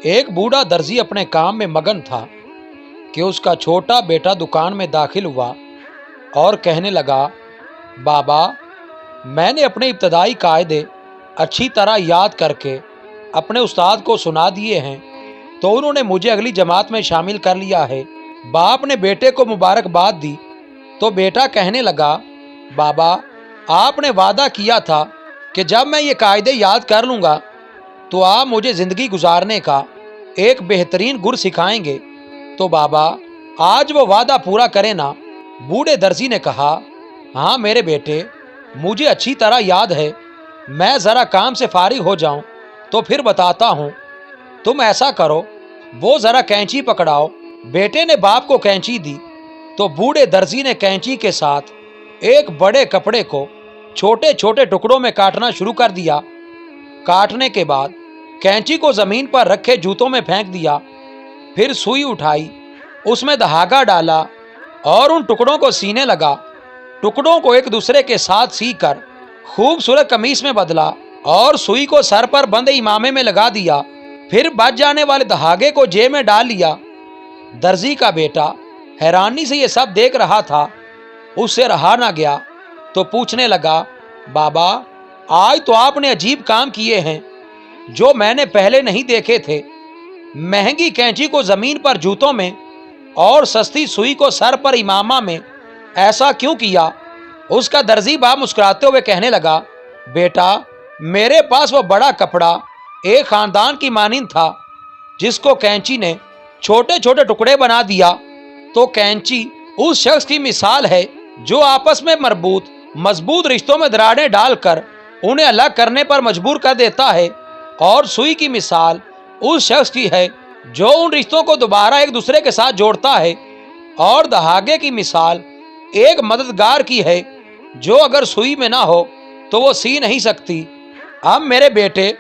एक बूढ़ा दर्जी अपने काम में मगन था कि उसका छोटा बेटा दुकान में दाखिल हुआ और कहने लगा, बाबा, मैंने अपने इब्तदाई कायदे अच्छी तरह याद करके अपने उस्ताद को सुना दिए हैं, तो उन्होंने मुझे अगली जमात में शामिल कर लिया है। बाप ने बेटे को मुबारकबाद दी तो बेटा कहने लगा, बाबा, आपने वादा किया था कि जब मैं ये कायदे याद कर लूँगा तो आप मुझे ज़िंदगी गुजारने का एक बेहतरीन गुर सिखाएंगे, तो बाबा आज वो वादा पूरा करें ना। बूढ़े दर्जी ने कहा, हाँ मेरे बेटे, मुझे अच्छी तरह याद है, मैं ज़रा काम से फारिग हो जाऊं तो फिर बताता हूँ। तुम ऐसा करो, वो ज़रा कैंची पकड़ाओ। बेटे ने बाप को कैंची दी तो बूढ़े दर्जी ने कैंची के साथ एक बड़े कपड़े को छोटे छोटे टुकड़ों में काटना शुरू कर दिया। काटने के बाद कैंची को ज़मीन पर रखे जूतों में फेंक दिया, फिर सुई उठाई, उसमें धागा डाला और उन टुकड़ों को सीने लगा। टुकड़ों को एक दूसरे के साथ सीकर खूबसूरत कमीज में बदला और सुई को सर पर बंधे इमामे में लगा दिया, फिर बच जाने वाले धागे को जेब में डाल लिया। दर्जी का बेटा हैरानी से ये सब देख रहा था, उससे रहा ना गया तो पूछने लगा, बाबा, आज तो आपने अजीब काम किए हैं जो मैंने पहले नहीं देखे थे। महंगी कैंची को ज़मीन पर जूतों में और सस्ती सुई को सर पर इमामा में ऐसा क्यों किया? उसका दर्जी बाप मुस्कुराते हुए कहने लगा, बेटा, मेरे पास वो बड़ा कपड़ा एक ख़ानदान की मानिंद था जिसको कैंची ने छोटे छोटे टुकड़े बना दिया। तो कैंची उस शख्स की मिसाल है जो आपस में मरबूत मजबूत रिश्तों में दरारें डालकर उन्हें अलग करने पर मजबूर कर देता है, और सुई की मिसाल उस शख्स की है जो उन रिश्तों को दोबारा एक दूसरे के साथ जोड़ता है, और धागे की मिसाल एक मददगार की है जो अगर सुई में ना हो तो वो सी नहीं सकती। अब मेरे बेटे,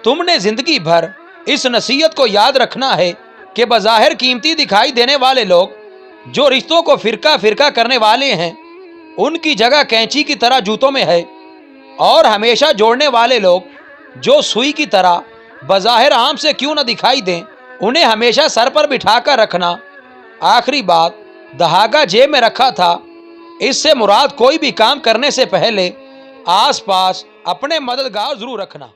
तुमने जिंदगी भर इस नसीहत को याद रखना है कि बज़ाहिर कीमती दिखाई देने वाले लोग जो रिश्तों को फिरका फिरका करने वाले हैं, उनकी जगह कैंची की तरह जूतों में है, और हमेशा जोड़ने वाले लोग जो सुई की तरह बज़ाहिर आम से क्यों न दिखाई दें, उन्हें हमेशा सर पर बिठा कर रखना। आखिरी बात, धागा जेब में रखा था, इससे मुराद कोई भी काम करने से पहले आस पास अपने मददगार जरूर रखना।